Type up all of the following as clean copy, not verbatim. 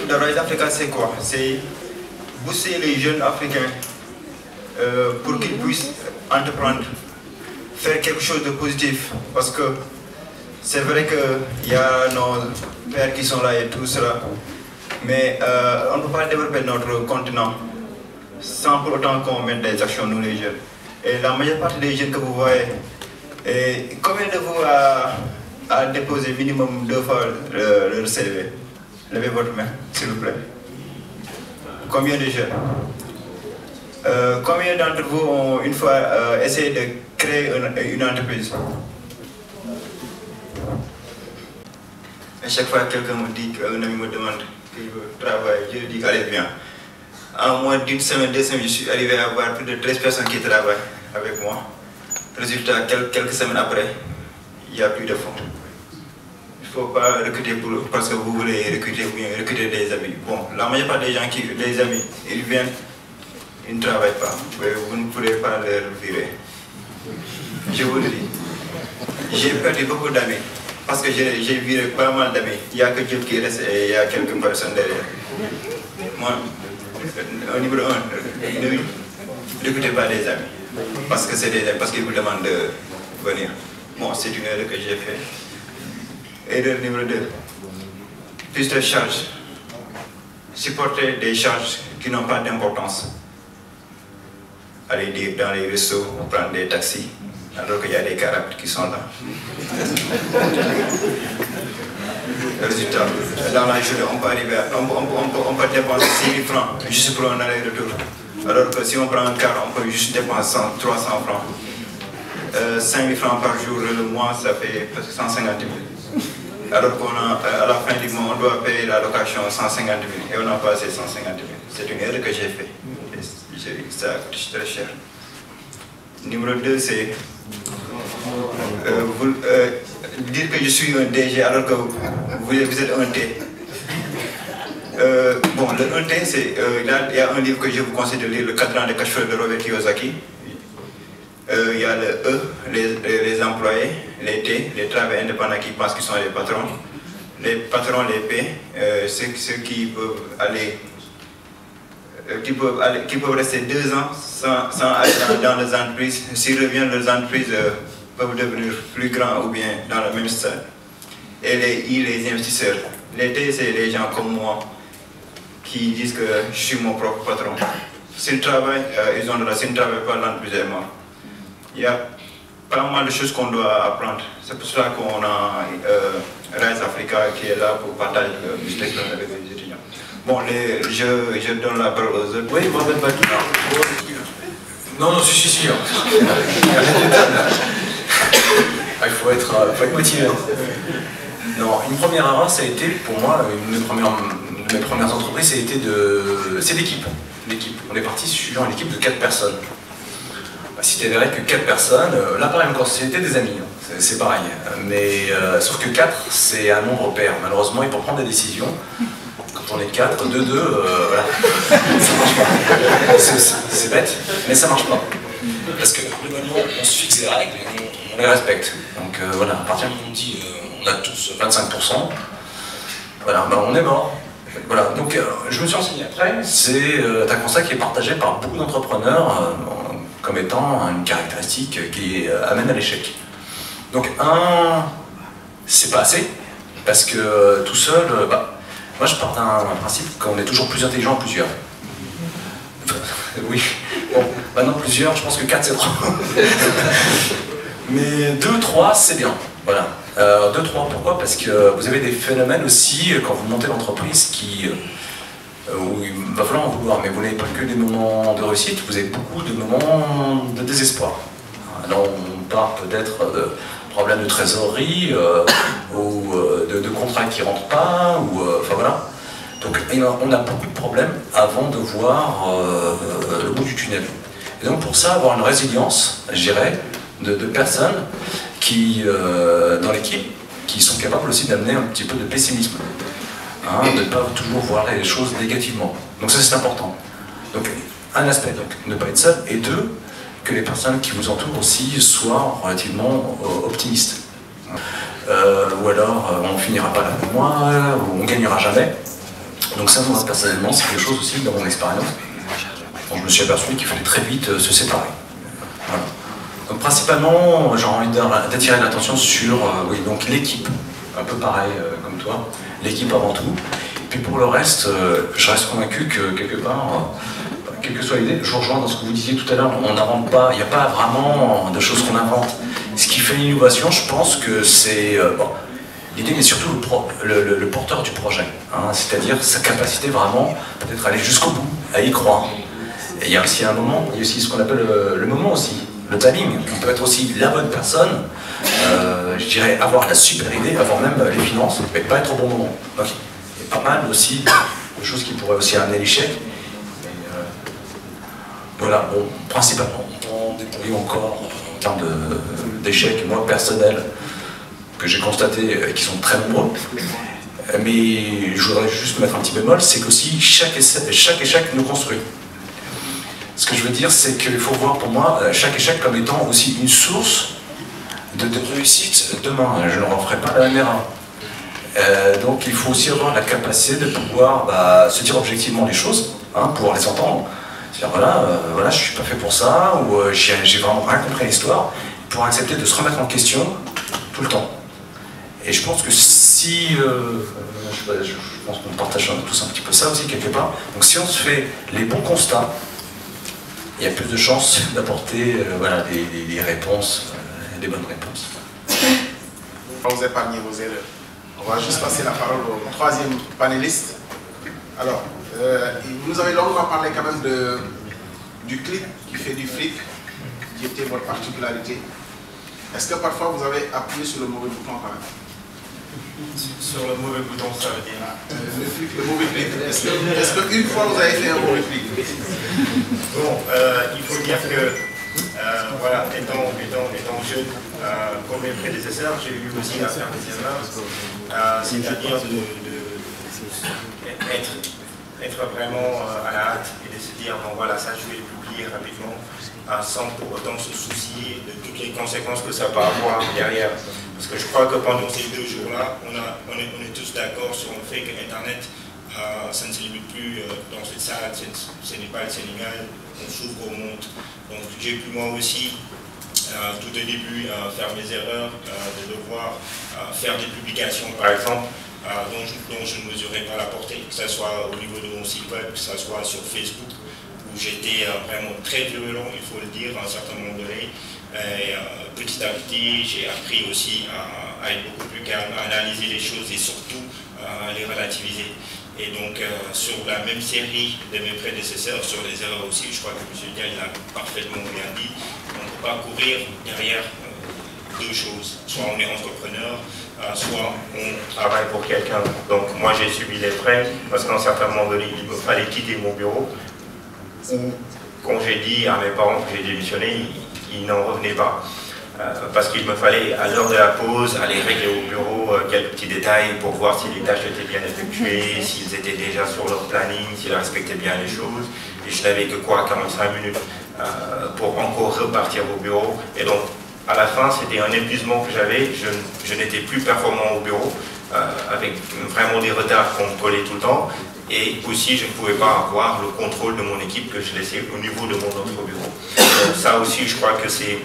de Rise Africa, c'est quoi? C'est booster les jeunes africains pour qu'ils puissent entreprendre, faire quelque chose de positif. Parce que c'est vrai qu'il y a nos pères qui sont là et tout cela, mais on ne peut pas développer notre continent sans pour autant qu'on mette des actions, nous les jeunes. Et la majeure partie des jeunes que vous voyez, et combien de vous a déposé minimum 2 fois le CV? Levez votre main, s'il vous plaît. Combien de jeunes? Combien d'entre vous ont une fois essayé de créer une entreprise? À chaque fois que quelqu'un me dit, qu'un ami me demande qu'il veut travailler, je lui dis allez bien. En moins d'une semaine, 2 semaines, je suis arrivé à avoir plus de 13 personnes qui travaillent avec moi. Résultat, quelques semaines après, il n'y a plus de fonds. Il ne faut pas recruter parce que vous voulez recruter ou bien recruter des amis. Bon, la majeure partie des gens qui, les amis, ils viennent, ils ne travaillent pas. Vous ne pourrez pas les virer. Je vous le dis. J'ai perdu beaucoup d'amis. Parce que j'ai viré pas mal d'amis. Il n'y a que Dieu qui reste et il y a quelques personnes derrière. Moi, au niveau 1, ne recrutez pas des amis. Parce que c'est des amis, parce qu'ils vous demandent de venir. Bon, c'est une erreur que j'ai faite. Erreur numéro 2. Plus de charges. Supporter des charges qui n'ont pas d'importance. Aller dire dans les restos, prendre des taxis, alors qu'il y a des caractères qui sont là. Résultat, dans la journée, on peut arriver à, on peut dépenser 6 000 francs juste pour un aller-retour. Alors que si on prend un car, on peut juste dépenser 300 francs. 5 000 francs par jour, le mois, ça fait presque 150 000. Alors qu'à la fin du mois, on doit payer la location 150 000 et on n'a pas assez 150 000. C'est une erreur que j'ai faite. Ça coûte très cher. Numéro 2, c'est dire que je suis un DG alors que vous êtes un T. Bon, le 1T, c'est, il y a un livre que je vous conseille de lire, Le Cadran de cash-flow de Robert Kiyosaki. Il y a le E, les employés, les T, les travailleurs indépendants qui pensent qu'ils sont les patrons. Les patrons, les P, ceux qui peuvent aller, qui peuvent rester 2 ans sans aller dans les entreprises. S'ils reviennent, les entreprises peuvent devenir plus grands ou bien dans le même stade. Et les I, les investisseurs. Les T, c'est les gens comme moi qui disent que je suis mon propre patron. S'ils travaillent, ils ont de la. S'ils ne travaillent pas, l'entreprise est morte. Il y a pas mal de choses qu'on doit apprendre. C'est pour cela qu'on a Rise Africa qui est là pour partager le business avec les étudiants. Bon, je donne la parole aux autres. Oui, Mohamed Badou. Non, non, si. Il faut être motivé. Non, une première erreur, ça a été, pour moi, une de mes premières entreprises, c'est l'équipe. On est parti sur une équipe de 4 personnes. Si tu avais que 4 personnes, là pareil, quand c'était des amis, c'est pareil. Mais sauf que 4, c'est un nombre pair. Malheureusement, il faut prendre des décisions. Quand on est 4, 2, voilà. Ça marche pas. C'est bête, mais ça marche pas. Parce que globalement, on se fixe des règles et on les respecte. Donc voilà, à partir du moment où on dit on a tous 25%, voilà, ben, on est mort. Voilà, donc je me suis renseigné après, c'est un constat qui est partagé par beaucoup d'entrepreneurs comme étant une caractéristique qui amène à l'échec. Donc c'est pas assez, parce que tout seul, moi je pars d'un principe qu'on est toujours plus intelligent à plusieurs. Oui, bon, maintenant plusieurs, je pense que 4 c'est trop. Mais 2, 3 c'est bien, voilà. 2, 3, pourquoi? Parce que vous avez des phénomènes aussi, quand vous montez l'entreprise, où il va falloir en vouloir, mais vous n'avez pas que des moments de réussite, vous avez beaucoup de moments de désespoir. Alors on part peut-être de problèmes de trésorerie, ou de contrats qui ne rentrent pas, ou enfin voilà. Donc on a beaucoup de problèmes avant de voir le bout du tunnel. Et donc pour ça, avoir une résilience, je dirais, de personnes qui, dans l'équipe, qui sont capables aussi d'amener un petit peu de pessimisme. De ne pas toujours voir les choses négativement. Donc ça c'est important. Donc un aspect, donc ne pas être seul, et 2, que les personnes qui vous entourent aussi soient relativement optimistes. Ou alors on finira pas la mois, ou on gagnera jamais. Donc ça, moi, personnellement, c'est quelque chose aussi dans mon expérience. Donc, je me suis aperçu qu'il fallait très vite se séparer. Voilà. Donc principalement, j'ai envie d'attirer l'attention sur oui, donc l'équipe, un peu pareil comme toi, l'équipe avant tout. Et puis pour le reste, je reste convaincu que quelque part, quelle que soit l'idée, je vous rejoins dans ce que vous disiez tout à l'heure, on n'invente pas, il n'y a pas vraiment de choses qu'on invente. Ce qui fait l'innovation, je pense que c'est bon, l'idée, mais surtout le porteur du projet, hein, c'est-à-dire sa capacité vraiment peut-être à aller jusqu'au bout, à y croire. Et il y a aussi un moment, il y a aussi ce qu'on appelle le moment aussi, le timing. On peut être aussi la bonne personne, je dirais avoir la super idée, avoir même les finances, mais pas être au bon moment. Donc, il y a pas mal aussi de choses qui pourraient aussi amener l'échec. Voilà, bon, principalement, on débrouille encore en termes d'échecs, moi personnels, que j'ai constatés et qui sont très nombreux. Mais je voudrais juste mettre un petit bémol, c'est qu'aussi chaque échec nous construit. Ce que je veux dire, c'est qu'il faut voir pour moi chaque échec comme étant aussi une source de réussite demain. Je ne referai pas la même erreur. Donc il faut aussi avoir la capacité de pouvoir se dire objectivement les choses, hein, pouvoir les entendre. C'est-à-dire voilà, je ne suis pas fait pour ça, ou j'ai vraiment rien compris à l'histoire, pour accepter de se remettre en question tout le temps. Et je pense que si, je pense qu'on partage tous un petit peu ça aussi quelque part, donc si on se fait les bons constats, il y a plus de chances d'apporter voilà, des réponses, des bonnes réponses. On va vous épargner vos erreurs. On va juste passer la parole au troisième panéliste. Alors, vous nous avez longuement parlé quand même du clip qui fait du fric, qui était votre particularité. Est-ce que parfois vous avez appuyé sur le mauvais bouton quand même? Sur le mauvais bouton, ça veut dire le mauvais clic. Est-ce qu'une fois vous avez fait un mauvais clic? Bon, il faut dire que, voilà, étant jeune, comme mes prédécesseurs, j'ai eu aussi à faire des erreurs, c'est-à-dire être vraiment à la hâte et de se dire, bon voilà, ça je vais le publier rapidement, sans pour autant se soucier de toutes les conséquences que ça peut avoir derrière. Parce que je crois que pendant ces 2 jours-là, on est tous d'accord sur le fait qu'Internet, ça ne se limite plus dans cette salle, ce n'est pas le Sénégal, on s'ouvre au monde. Donc j'ai pu moi aussi, tout au début, faire mes erreurs, de devoir faire des publications par exemple, dont je ne mesurais pas la portée, que ce soit au niveau de mon site web, que ce soit sur Facebook, où j'étais vraiment très violent, il faut le dire, à un certain moment donné. Et, petit à petit, j'ai appris aussi à être beaucoup plus calme, à analyser les choses et surtout à les relativiser. Et donc, sur la même série de mes prédécesseurs, sur les erreurs aussi, je crois que M. Diagne l'a parfaitement bien dit, on ne peut pas courir derrière 2 choses. Soit on est entrepreneur, soit on travaille pour quelqu'un. Donc moi j'ai subi les frais parce qu'à un certain moment donné, il me fallait quitter mon bureau. Ou quand j'ai dit à mes parents que j'ai démissionné, ils n'en revenaient pas. Parce qu'il me fallait, à l'heure de la pause, aller régler au bureau quelques petits détails pour voir si les tâches étaient bien effectuées, s'ils étaient déjà sur leur planning, s'ils respectaient bien les choses. Et je n'avais que quoi, 45 minutes pour encore repartir au bureau. Et donc, à la fin, c'était un épuisement que j'avais. Je n'étais plus performant au bureau, avec vraiment des retards qu'on me collait tout le temps. Et aussi, je ne pouvais pas avoir le contrôle de mon équipe que je laissais au niveau de mon autre bureau. Donc ça aussi, je crois que c'est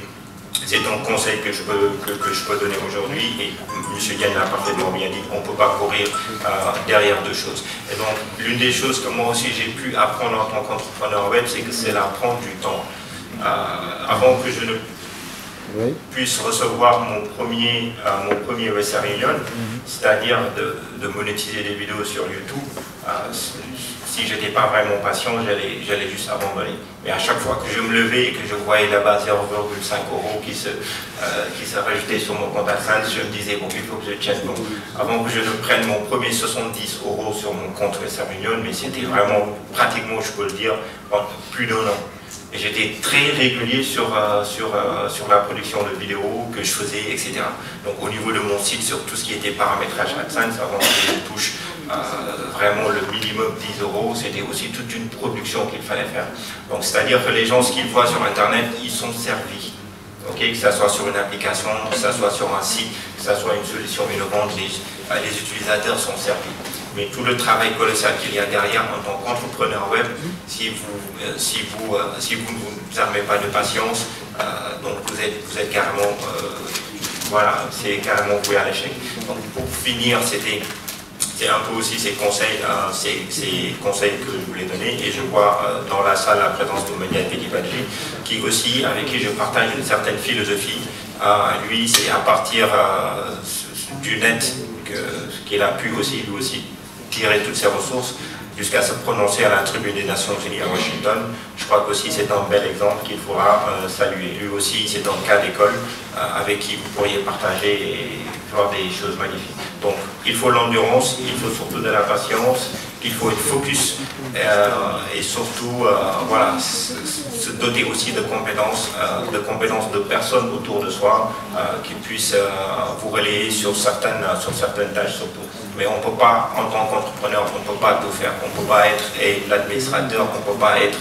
un conseil que je peux donner aujourd'hui. Et M. Diagne l'a parfaitement bien dit, on ne peut pas courir derrière 2 choses. Et donc, l'une des choses que moi aussi j'ai pu apprendre en tant qu'entrepreneur web, c'est que c'est l'apprendre du temps. Avant que je ne puisse recevoir mon premier Western Union, c'est-à-dire de monétiser des vidéos sur YouTube. Si je n'étais pas vraiment patient, j'allais juste abandonner. Mais à chaque fois que je me levais et que je voyais là-bas 0,5 € qui se rajoutait sur mon compte AdSense, je me disais, bon, il faut que je tienne bon. Avant que je ne prenne mon premier 70 € sur mon compte Western Union, mais c'était vraiment, pratiquement, je peux le dire, plus d'1 an. Et j'étais très régulier sur la production de vidéos que je faisais, etc. Donc au niveau de mon site, sur tout ce qui était paramétrage AdSense, avant que je touche vraiment le minimum 10 €, c'était aussi toute une production qu'il fallait faire. Donc c'est-à-dire que les gens, ce qu'ils voient sur Internet, ils sont servis. Okay, que ce soit sur une application, que ce soit sur un site, que ce soit une solution innovante, les utilisateurs sont servis. mais tout le travail colossal qu'il y a derrière en tant qu'entrepreneur web, si vous ne vous armez pas de patience, donc vous êtes carrément, voilà, c'est carrément voué à l'échec. Donc pour finir, c'est un peu aussi ces conseils que je voulais donner, et je vois dans la salle la présence de Monia Tedibadji, avec qui je partage une certaine philosophie. Lui, c'est à partir du net qu'il a pu aussi, lui aussi, tirer toutes ses ressources jusqu'à se prononcer à la tribune des Nations Unies à Washington. Je crois qu'aussi c'est un bel exemple qu'il faudra saluer. Lui aussi, c'est un cas d'école avec qui vous pourriez partager et faire des choses magnifiques. Donc, il faut l'endurance, il faut surtout de la patience, il faut être focus et surtout voilà, se doter aussi de compétences de personnes autour de soi qui puissent vous relayer sur certaines tâches surtout. Mais on ne peut pas, en tant qu'entrepreneur, on ne peut pas tout faire. On ne peut pas être l'administrateur, on ne peut pas être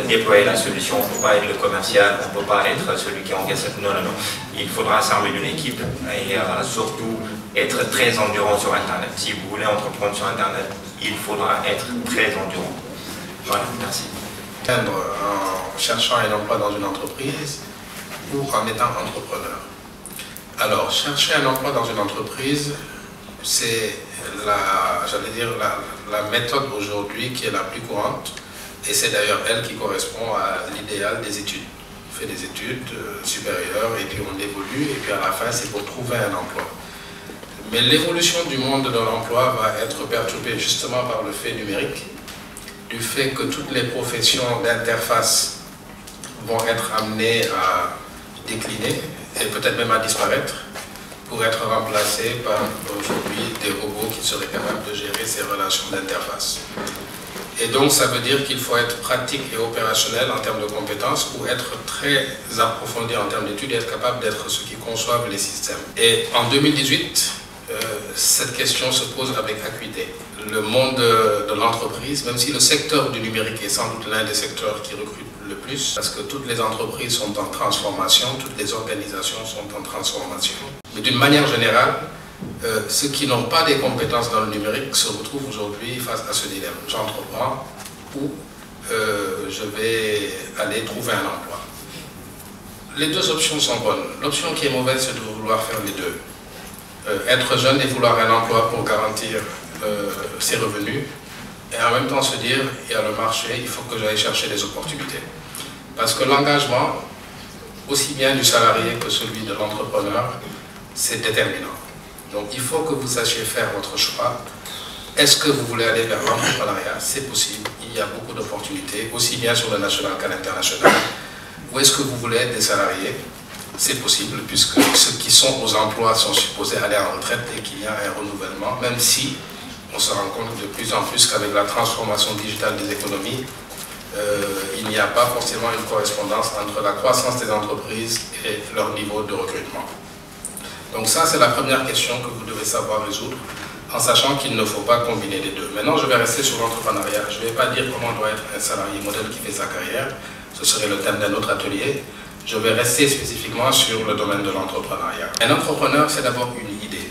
déployer la solution, on ne peut pas être le commercial, on ne peut pas être celui qui encaisse. Non, non, non. Il faudra s'armer d'une équipe et surtout être très endurant sur Internet. Si vous voulez entreprendre sur Internet, il faudra être très endurant. Voilà, merci. En cherchant un emploi dans une entreprise ou en étant entrepreneur. Alors, chercher un emploi dans une entreprise, c'est la méthode aujourd'hui qui est la plus courante, et c'est d'ailleurs elle qui correspond à l'idéal des études. On fait des études supérieures et puis on évolue, et puis à la fin c'est pour trouver un emploi. Mais l'évolution du monde de l'emploi va être perturbée justement par le fait numérique, du fait que toutes les professions d'interface vont être amenées à décliner et peut-être même à disparaître, pour être remplacé par aujourd'hui des robots qui seraient capables de gérer ces relations d'interface. Et donc ça veut dire qu'il faut être pratique et opérationnel en termes de compétences ou être très approfondi en termes d'études et être capable d'être ceux qui conçoivent les systèmes. Et en 2018, cette question se pose avec acuité. Le monde de l'entreprise, même si le secteur du numérique est sans doute l'un des secteurs qui recrute le plus, parce que toutes les entreprises sont en transformation, toutes les organisations sont en transformation. Mais d'une manière générale, ceux qui n'ont pas des compétences dans le numérique se retrouvent aujourd'hui face à ce dilemme. J'entreprends ou je vais aller trouver un emploi. Les deux options sont bonnes. L'option qui est mauvaise, c'est de vouloir faire les deux. Être jeune et vouloir un emploi pour garantir ses revenus, et en même temps se dire, il y a le marché, il faut que j'aille chercher des opportunités. Parce que l'engagement, aussi bien du salarié que celui de l'entrepreneur, c'est déterminant. Donc il faut que vous sachiez faire votre choix. Est-ce que vous voulez aller vers l'entrepreneuriat? C'est possible, il y a beaucoup d'opportunités, aussi bien sur le national qu'à l'international. Ou est-ce que vous voulez être des salariés? C'est possible, puisque ceux qui sont aux emplois sont supposés aller en retraite et qu'il y a un renouvellement, même si on se rend compte de plus en plus qu'avec la transformation digitale des économies, il n'y a pas forcément une correspondance entre la croissance des entreprises et leur niveau de recrutement. Donc ça, c'est la première question que vous devez savoir résoudre, en sachant qu'il ne faut pas combiner les deux. Maintenant, je vais rester sur l'entrepreneuriat. Je ne vais pas dire comment doit être un salarié modèle qui fait sa carrière, ce serait le thème d'un autre atelier. Je vais rester spécifiquement sur le domaine de l'entrepreneuriat. Un entrepreneur, c'est d'abord une idée.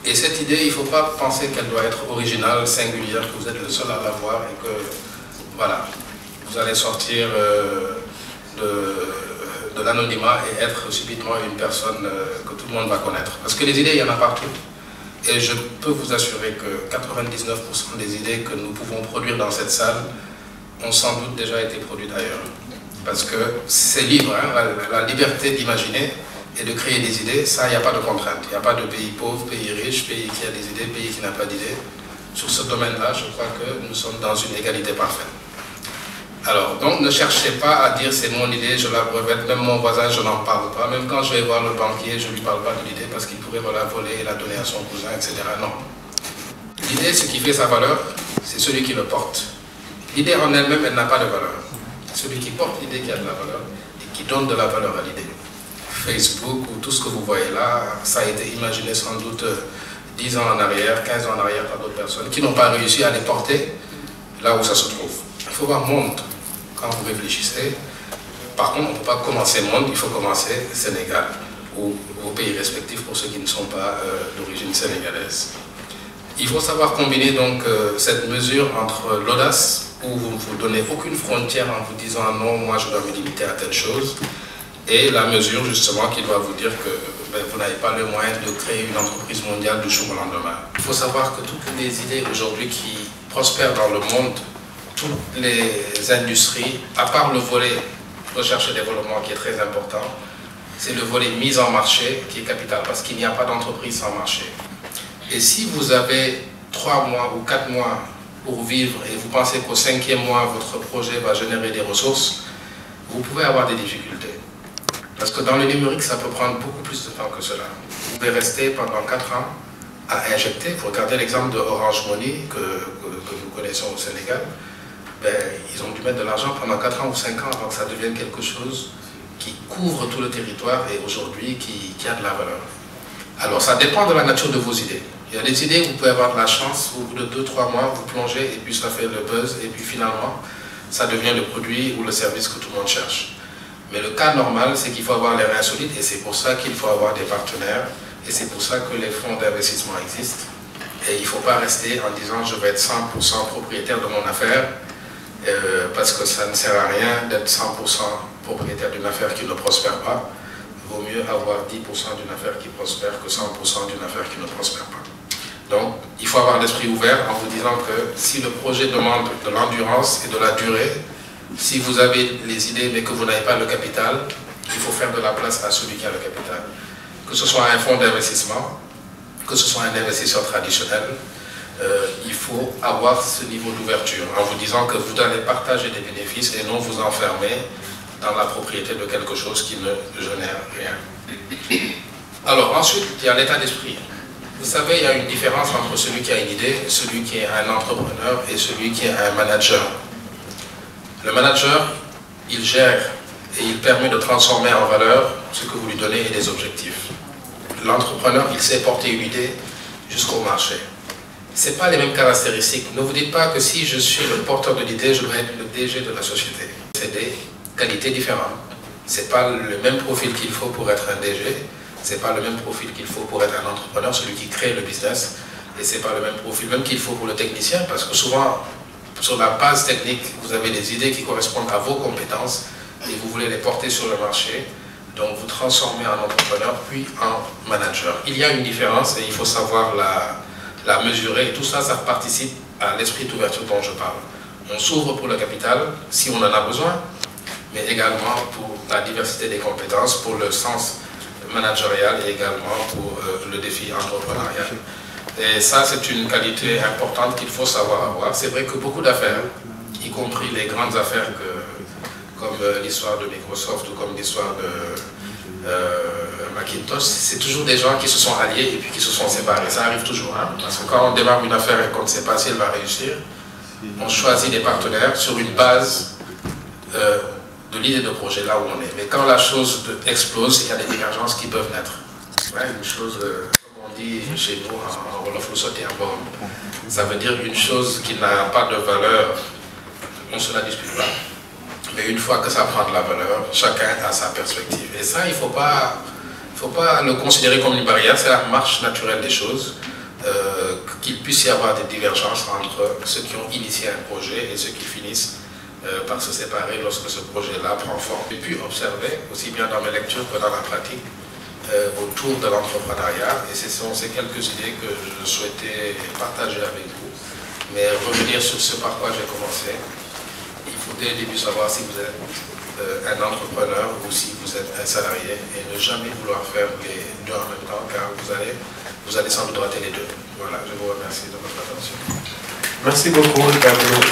Et cette idée, il ne faut pas penser qu'elle doit être originale, singulière, que vous êtes le seul à l'avoir et que, voilà, vous allez sortir de l'anonymat et être subitement une personne que tout le monde va connaître. Parce que les idées, il y en a partout. Et je peux vous assurer que 99% des idées que nous pouvons produire dans cette salle ont sans doute déjà été produites ailleurs. Parce que c'est libre, hein, la liberté d'imaginer et de créer des idées, ça, il n'y a pas de contrainte. Il n'y a pas de pays pauvre, pays riche, pays qui a des idées, pays qui n'a pas d'idées. Sur ce domaine-là, je crois que nous sommes dans une égalité parfaite. Alors, donc ne cherchez pas à dire c'est mon idée, je la brevette, même mon voisin, je n'en parle pas. Même quand je vais voir le banquier, je ne lui parle pas de l'idée parce qu'il pourrait me la voler et la donner à son cousin, etc. Non. L'idée, ce qui fait sa valeur, c'est celui qui le porte. L'idée en elle-même, elle n'a pas de valeur. Celui qui porte l'idée qui a de la valeur et qui donne de la valeur à l'idée. Facebook ou tout ce que vous voyez là, ça a été imaginé sans doute 10 ans en arrière, 15 ans en arrière par d'autres personnes qui n'ont pas réussi à les porter là où ça se trouve. Il faut voir monde quand vous réfléchissez. Par contre, on ne peut pas commencer monde, il faut commencer Sénégal ou vos pays respectifs pour ceux qui ne sont pas d'origine sénégalaise. Il faut savoir combiner donc cette mesure entre l'audace, où vous ne vous donnez aucune frontière en vous disant non, moi je dois me limiter à telle chose, et la mesure justement qui doit vous dire que vous n'avez pas le moyen de créer une entreprise mondiale du jour au lendemain. Il faut savoir que toutes les idées aujourd'hui qui prospèrent dans le monde, toutes les industries, à part le volet recherche et développement qui est très important, c'est le volet mise en marché qui est capital, parce qu'il n'y a pas d'entreprise sans marché. Et si vous avez 3 mois ou 4 mois pour vivre et vous pensez qu'au 5e mois, votre projet va générer des ressources, vous pouvez avoir des difficultés. Parce que dans le numérique, ça peut prendre beaucoup plus de temps que cela. Vous pouvez rester pendant 4 ans à injecter. Vous regardez l'exemple de Orange Money que nous connaissons au Sénégal. Ils ont dû mettre de l'argent pendant 4 ans ou 5 ans avant que ça devienne quelque chose qui couvre tout le territoire et aujourd'hui qui a de la valeur. Alors ça dépend de la nature de vos idées. Il y a des idées où vous pouvez avoir de la chance, au bout de 2-3 mois, vous plongez et puis ça fait le buzz et puis finalement, ça devient le produit ou le service que tout le monde cherche. Mais le cas normal, c'est qu'il faut avoir les reins solides et c'est pour ça qu'il faut avoir des partenaires et c'est pour ça que les fonds d'investissement existent. Et il ne faut pas rester en disant je vais être 100% propriétaire de mon affaire parce que ça ne sert à rien d'être 100% propriétaire d'une affaire qui ne prospère pas. Il vaut mieux avoir 10% d'une affaire qui prospère que 100% d'une affaire qui ne prospère pas. Donc, il faut avoir l'esprit ouvert en vous disant que si le projet demande de l'endurance et de la durée, si vous avez les idées mais que vous n'avez pas le capital, il faut faire de la place à celui qui a le capital. Que ce soit un fonds d'investissement, que ce soit un investisseur traditionnel, il faut avoir ce niveau d'ouverture en vous disant que vous allez partager des bénéfices et non vous enfermer dans la propriété de quelque chose qui ne génère rien. Alors ensuite, il y a l'état d'esprit. Vous savez, il y a une différence entre celui qui a une idée, celui qui est un entrepreneur et celui qui est un manager. Le manager, il gère et il permet de transformer en valeur ce que vous lui donnez et des objectifs. L'entrepreneur, il sait porter une idée jusqu'au marché. Ce n'est pas les mêmes caractéristiques. Ne vous dites pas que si je suis le porteur de l'idée, je dois être le DG de la société. C'est des qualités différentes. Ce n'est pas le même profil qu'il faut pour être un DG, ce n'est pas le même profil qu'il faut pour être un entrepreneur, celui qui crée le business, et ce n'est pas le même profil même qu'il faut pour le technicien, parce que souvent, sur la base technique, vous avez des idées qui correspondent à vos compétences et vous voulez les porter sur le marché, donc vous transformez en entrepreneur puis en manager. Il y a une différence et il faut savoir la mesurer, et tout ça, ça participe à l'esprit d'ouverture dont je parle. On s'ouvre pour le capital si on en a besoin, mais également pour la diversité des compétences, pour le sens managérial et également pour le défi entrepreneurial. Et ça, c'est une qualité importante qu'il faut savoir avoir. C'est vrai que beaucoup d'affaires, y compris les grandes affaires comme l'histoire de Microsoft ou comme l'histoire de Macintosh, c'est toujours des gens qui se sont alliés et puis qui se sont séparés. Ça arrive toujours, hein, parce que quand on démarre une affaire et qu'on ne sait pas si elle va réussir, on choisit des partenaires sur une base de l'idée de projet, là où on est. Mais quand la chose explose, il y a des divergences qui peuvent naître. Ouais, une chose, comme on dit chez nous, en Wolof, le sauter en bombe. Ça veut dire une chose qui n'a pas de valeur, on ne se la dispute pas. Mais une fois que ça prend de la valeur, chacun a sa perspective. Et ça, il ne faut pas le considérer comme une barrière, c'est la marche naturelle des choses. Qu'il puisse y avoir des divergences entre ceux qui ont initié un projet et ceux qui finissent par se séparer lorsque ce projet-là prend forme. J'ai pu observer, aussi bien dans mes lectures que dans la pratique, autour de l'entrepreneuriat, et ce sont ces quelques idées que je souhaitais partager avec vous. Mais revenir sur ce par quoi j'ai commencé, il faut dès le début savoir si vous êtes un entrepreneur ou si vous êtes un salarié, et ne jamais vouloir faire les deux en même temps, car vous allez sans doute rater les deux. Voilà, je vous remercie de votre attention. Merci beaucoup, Gabriel.